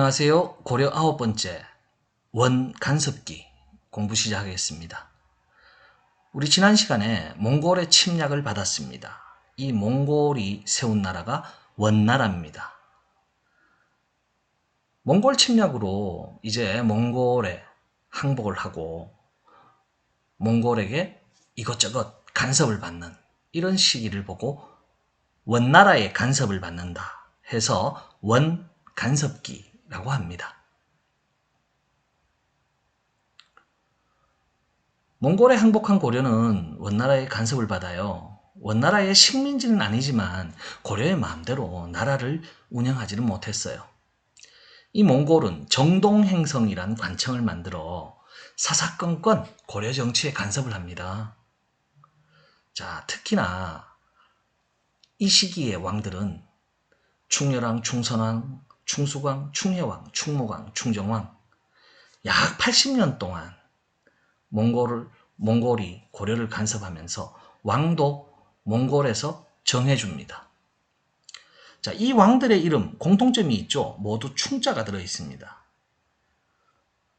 안녕하세요. 고려 9번째 원간섭기 공부 시작하겠습니다. 우리 지난 시간에 몽골의 침략을 받았습니다. 이 몽골이 세운 나라가 원나라입니다. 몽골 침략으로 이제 몽골에 항복을 하고 몽골에게 이것저것 간섭을 받는 이런 시기를 보고 원나라의 간섭을 받는다 해서 원간섭기라고 합니다. 몽골에 항복한 고려는 원나라의 간섭을 받아요. 원나라의 식민지는 아니지만 고려의 마음대로 나라를 운영하지는 못했어요. 이 몽골은 정동행성이란 관청을 만들어 사사건건 고려 정치에 간섭을 합니다. 자, 특히나 이 시기의 왕들은 충렬왕, 충선왕, 충수광, 충혜왕, 충무광, 충정왕 약 80년 동안 몽골이 고려를 간섭하면서 왕도 몽골에서 정해줍니다. 자, 이 왕들의 이름 공통점이 있죠. 모두 충자가 들어있습니다.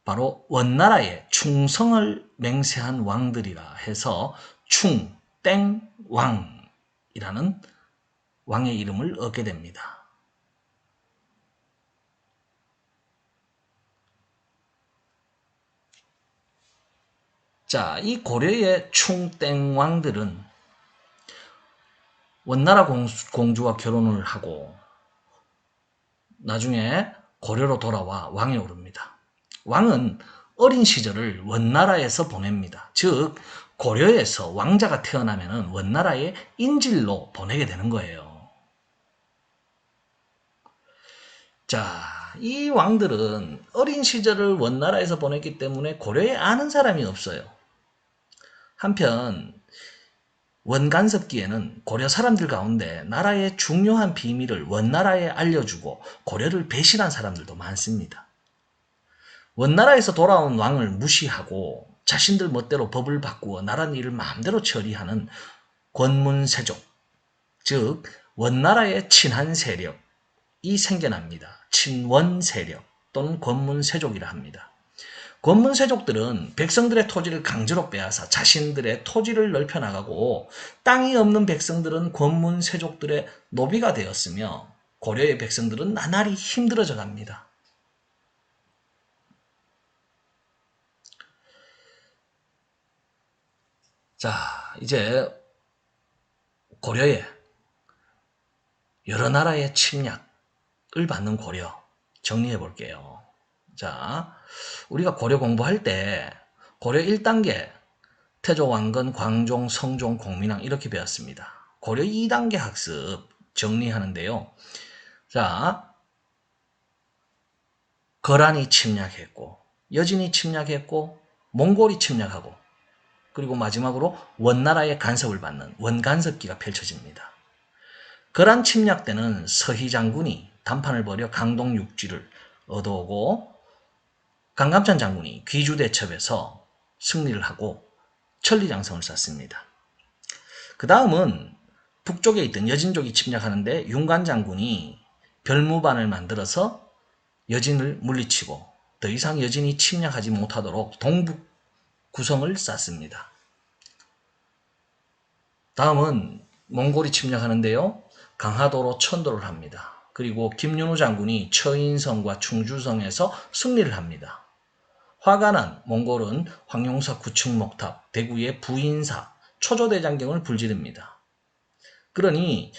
바로 원나라의 충성을 맹세한 왕들이라 해서 충땡왕이라는 왕의 이름을 얻게 됩니다. 자, 이 고려의 충땡왕들은 원나라 공주와 결혼을 하고 나중에 고려로 돌아와 왕에 오릅니다. 왕은 어린 시절을 원나라에서 보냅니다. 즉 고려에서 왕자가 태어나면 원나라의 인질로 보내게 되는 거예요. 자, 이 왕들은 어린 시절을 원나라에서 보냈기 때문에 고려에 아는 사람이 없어요. 한편 원간섭기에는 고려 사람들 가운데 나라의 중요한 비밀을 원나라에 알려주고 고려를 배신한 사람들도 많습니다. 원나라에서 돌아온 왕을 무시하고 자신들 멋대로 법을 바꾸어 나라 일을 마음대로 처리하는 권문세족, 즉 원나라의 친한 세력이 생겨납니다. 친원세력 또는 권문세족이라 합니다. 권문세족들은 백성들의 토지를 강제로 빼앗아 자신들의 토지를 넓혀나가고 땅이 없는 백성들은 권문세족들의 노비가 되었으며 고려의 백성들은 나날이 힘들어져 갑니다. 자, 이제 고려에 여러 나라의 침략을 받는 고려 정리해 볼게요. 자, 우리가 고려 공부할 때 고려 1단계 태조, 왕건, 광종, 성종, 공민왕 이렇게 배웠습니다. 고려 2단계 학습 정리하는데요. 자, 거란이 침략했고 여진이 침략했고 몽골이 침략하고 그리고 마지막으로 원나라의 간섭을 받는 원간섭기가 펼쳐집니다. 거란 침략 때는 서희 장군이 단판을 벌여 강동 육지를 얻어오고 강감찬 장군이 귀주대첩에서 승리를 하고 천리장성을 쌓습니다. 그 다음은 북쪽에 있던 여진족이 침략하는데 윤관 장군이 별무반을 만들어서 여진을 물리치고 더 이상 여진이 침략하지 못하도록 동북 구성을 쌓습니다. 다음은 몽골이 침략하는데요. 강화도로 천도를 합니다. 그리고 김윤호 장군이 처인성과 충주성에서 승리를 합니다. 화가 난 몽골은 황룡사 구층목탑, 대구의 부인사, 초조대장경을 불지릅니다. 그러니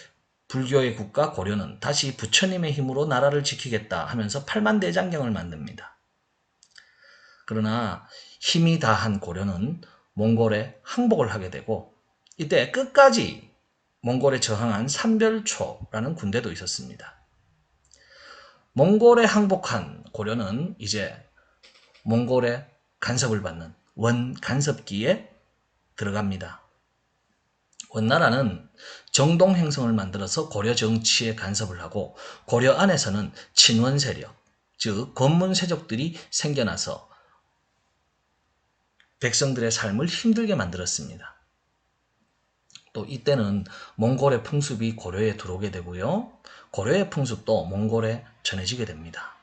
불교의 국가 고려는 다시 부처님의 힘으로 나라를 지키겠다 하면서 팔만대장경을 만듭니다. 그러나 힘이 다한 고려는 몽골에 항복을 하게 되고 이때 끝까지 몽골에 저항한 삼별초라는 군대도 있었습니다. 몽골에 항복한 고려는 이제 몽골의 간섭을 받는 원간섭기에 들어갑니다. 원나라는 정동행성을 만들어서 고려 정치에 간섭을 하고 고려 안에서는 친원 세력, 즉 권문세족들이 생겨나서 백성들의 삶을 힘들게 만들었습니다. 또 이때는 몽골의 풍습이 고려에 들어오게 되고요. 고려의 풍습도 몽골에 전해지게 됩니다.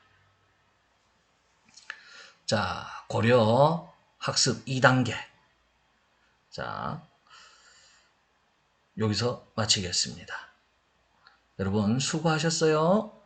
자, 고려 학습 2단계. 자, 여기서 마치겠습니다. 여러분 수고하셨어요.